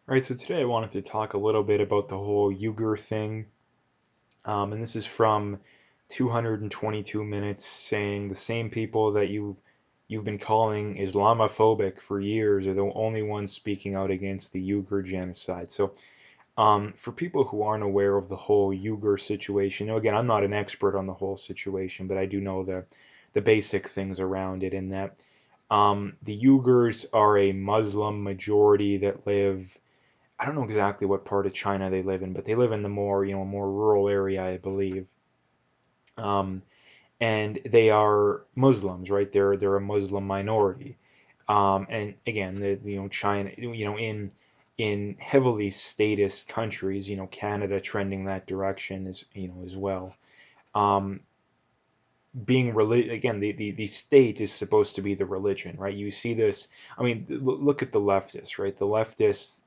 All right, so today I wanted to talk a little bit about the whole Uyghur thing. And this is from 222 Minutes, saying the same people that you've been calling Islamophobic for years are the only ones speaking out against the Uyghur genocide. So, for people who aren't aware of the whole Uyghur situation, now again, I'm not an expert on the whole situation, but I do know the basic things around it. In that, the Uyghurs are a Muslim majority that live. I don't know exactly what part of China they live in, but they live in the more rural area, I believe. Um, and they are Muslims, right? They're a Muslim minority. And again, China, in heavily statist countries, Canada trending that direction is, as well. Um, being again, the state is supposed to be the religion, right? You see this. I mean, look at the leftists, right? The leftists,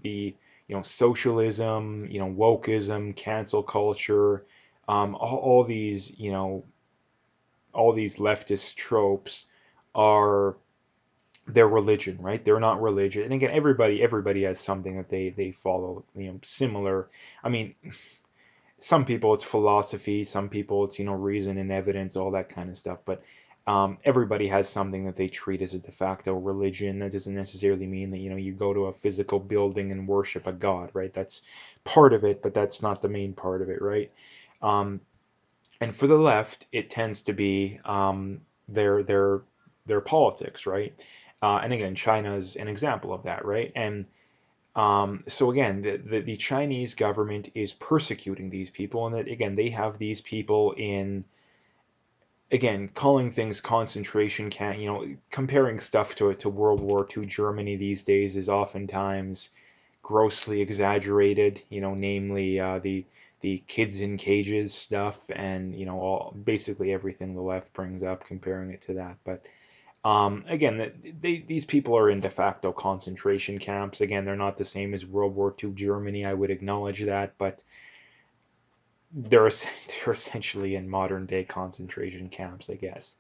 the socialism, wokeism, cancel culture, all these all these leftist tropes are their religion, right? They're not religion. And again, everybody has something that they follow, similar. I mean, some people it's philosophy, some people it's reason and evidence, all that kind of stuff. But everybody has something that they treat as a de facto religion. That doesn't necessarily mean that you go to a physical building and worship a god, right? That's part of it, but that's not the main part of it, right? Um, and for the left, it tends to be their their their politics, right? And again, China is an example of that, right? And so again, the Chinese government is persecuting these people, and that again they have these people in, again, calling things concentration camp. Comparing stuff to World War II Germany these days is oftentimes grossly exaggerated. Namely the kids in cages stuff, and all basically everything the left brings up, comparing it to that. But again, these people are in de facto concentration camps. Again, they're not the same as World War II Germany. I would acknowledge that, but they're they're essentially in modern day concentration camps, I guess.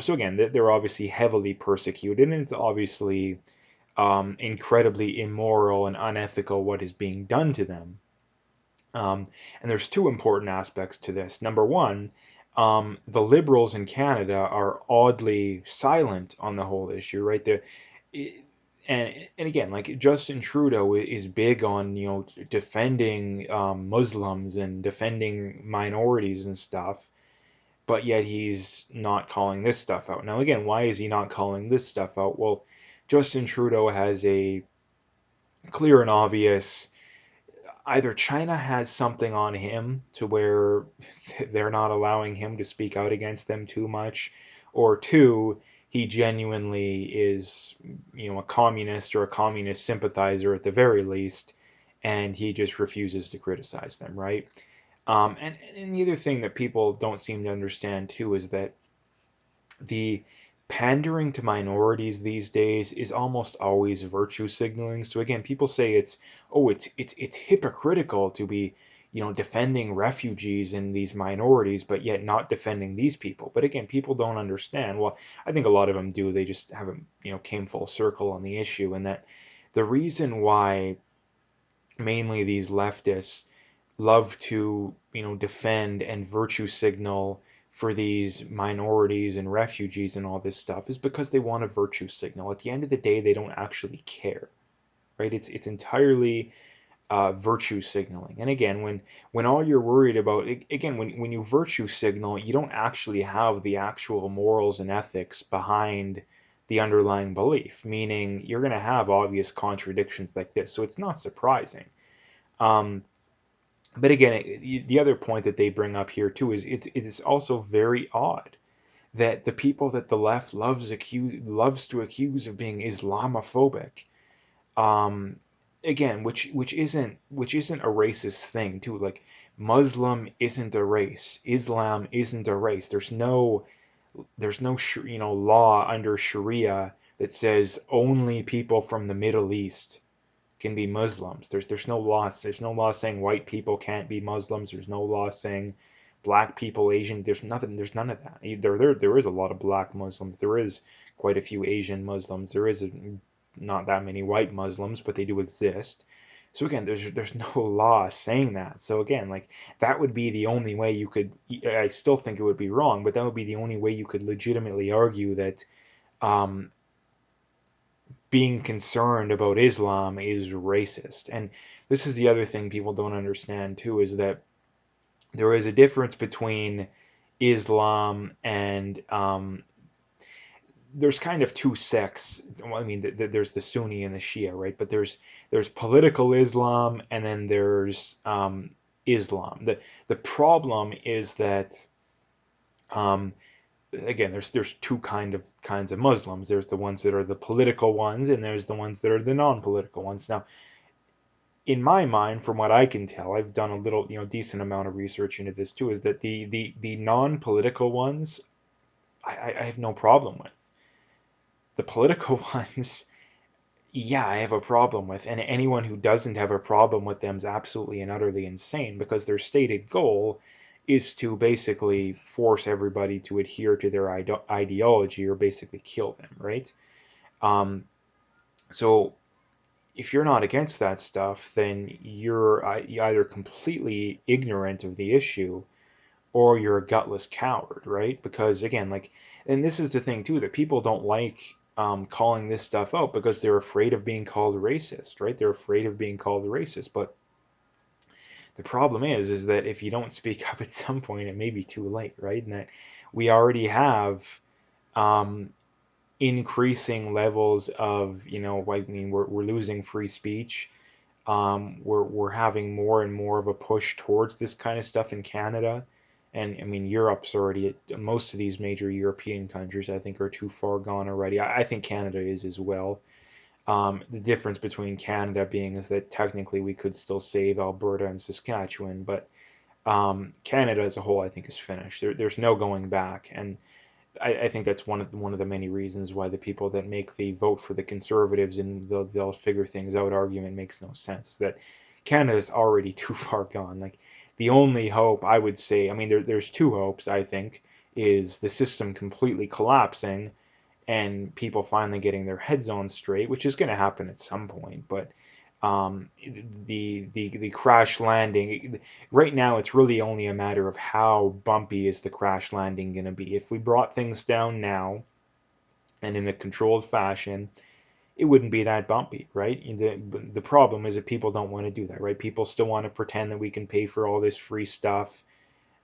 So again, they're obviously heavily persecuted, and it's obviously incredibly immoral and unethical what is being done to them. And there's two important aspects to this. Number one, the liberals in Canada are oddly silent on the whole issue, right? And again, like Justin Trudeau is big on defending Muslims and defending minorities and stuff, but yet he's not calling this stuff out. Now, again, why is he not calling this stuff out? Well, Justin Trudeau has a clear and obvious, either China has something on him to where they're not allowing him to speak out against them too much, or two, he genuinely is, a communist or a communist sympathizer at the very least, and he just refuses to criticize them, right? And the other thing that people don't seem to understand too is that the pandering to minorities these days is almost always virtue signaling. So again, people say it's hypocritical to be, defending refugees and these minorities, but yet not defending these people. But again, people don't understand. Well, I think a lot of them do. They just haven't, came full circle on the issue, and that the reason why mainly these leftists love to, defend and virtue signal for these minorities and refugees and all this stuff is because they want a virtue signal. At the end of the day, they don't actually care, right? It's entirely virtue signaling. And again, when all you're worried about, again, when you virtue signal, you don't actually have the actual morals and ethics behind the underlying belief, meaning you're going to have obvious contradictions like this. So it's not surprising. Um, but again, the other point that they bring up here too is it's also very odd that the people that the left loves to accuse of being Islamophobic, um, again, which isn't a racist thing too. Like Muslim isn't a race, Islam isn't a race. There's no law under Sharia that says only people from the Middle East can be Muslims. There's no law. There's no law saying white people can't be Muslims. There's no law saying black people, Asian. There's nothing. There's none of that. There is a lot of black Muslims. There is quite a few Asian Muslims. There is not that many white Muslims, but they do exist. So again, there's no law saying that. So again, like that would be the only way you could. I still think it would be wrong, but that would be the only way you could legitimately argue that um, being concerned about Islam is racist. And this is the other thing people don't understand too, is that there is a difference between Islam and there's kind of two sects. Well, I mean, there's the Sunni and the Shia, right? But there's political Islam, and then there's Islam. The problem is that um, again, there's two kinds of Muslims. There's the ones that are the political ones, and there's the ones that are the non-political ones. Now, in my mind, from what I can tell, I've done a little, decent amount of research into this too, is that the non-political ones, I have no problem with. The political ones, yeah, I have a problem with. And anyone who doesn't have a problem with them is absolutely and utterly insane because their stated goal is to basically force everybody to adhere to their ideology or basically kill them, right? Um, so if you're not against that stuff, then you're either completely ignorant of the issue or you're a gutless coward, right? Because again, like, and this is the thing too, that people don't like calling this stuff out because they're afraid of being called racist, right? They're afraid of being called racist. But the problem is that if you don't speak up at some point, it may be too late, right? And that we already have um, increasing levels of, I mean, we're losing free speech. We're having more and more of a push towards this kind of stuff in Canada. And I mean, Europe's already, most of these major European countries, I think, are too far gone already. I think Canada is as well. The difference between Canada being is that technically we could still save Alberta and Saskatchewan, but Canada as a whole, I think, is finished. There's no going back. And I think that's one of the many reasons why the people that make the vote for the Conservatives and they'll figure things out argument makes no sense. Is that Canada's already too far gone. Like the only hope I would say, I mean, there's two hopes I think, is the system completely collapsing and people finally getting their heads on straight, which is going to happen at some point. But um, the crash landing right now, it's really only a matter of how bumpy is the crash landing going to be. If we brought things down now and in a controlled fashion, it wouldn't be that bumpy, right? The problem is that people don't want to do that, right? People still want to pretend that we can pay for all this free stuff,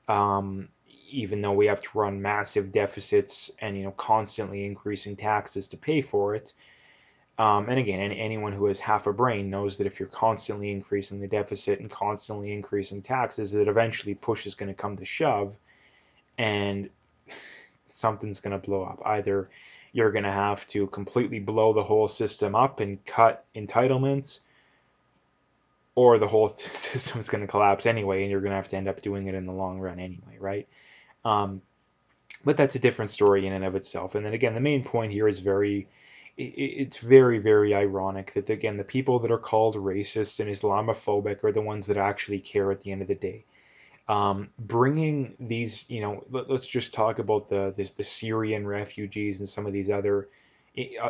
um, even though we have to run massive deficits and constantly increasing taxes to pay for it. And again, anyone who has half a brain knows that if you're constantly increasing the deficit and constantly increasing taxes, that eventually push is going to come to shove and something's going to blow up. Either you're going to have to completely blow the whole system up and cut entitlements, or the whole system is going to collapse anyway, and you're going to have to end up doing it in the long run anyway, right? Um, but that's a different story in and of itself. And then again, the main point here is it's very, very ironic that again, the people that are called racist and Islamophobic are the ones that actually care at the end of the day. Bringing these, let's just talk about the Syrian refugees and some of these other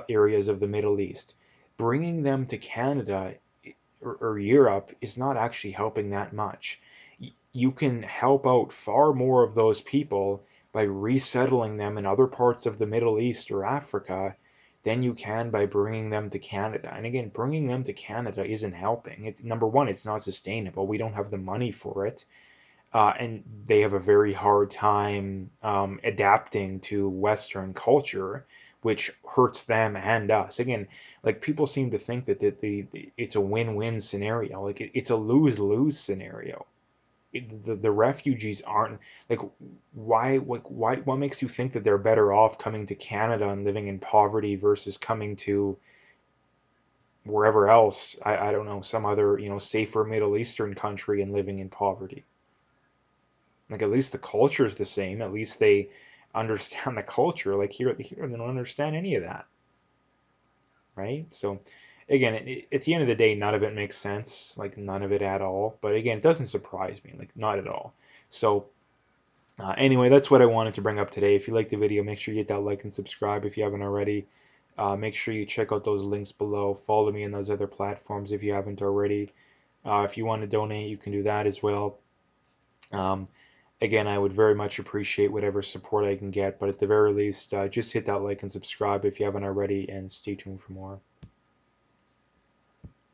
areas of the Middle East. Bringing them to Canada or Europe is not actually helping that much. You can help out far more of those people by resettling them in other parts of the Middle East or Africa than you can by bringing them to Canada. And again, bringing them to Canada isn't helping. It's number one, it's not sustainable. We don't have the money for it. And they have a very hard time adapting to Western culture, which hurts them and us. Again, like people seem to think that it's a win-win scenario. Like it's a lose-lose scenario. The refugees aren't like why what makes you think that they're better off coming to Canada and living in poverty versus coming to wherever else, I don't know, some other, safer Middle Eastern country and living in poverty. Like at least the culture is the same. At least they understand the culture. Like here they don't understand any of that, right? So again, at the end of the day, none of it makes sense. Like none of it at all. But again, it doesn't surprise me. Like not at all. So anyway, that's what I wanted to bring up today. If you liked the video, make sure you hit that like and subscribe if you haven't already. Make sure you check out those links below. Follow me on those other platforms if you haven't already. If you want to donate, you can do that as well. Um, Again, I would very much appreciate whatever support I can get, but at the very least, just hit that like and subscribe if you haven't already, and stay tuned for more.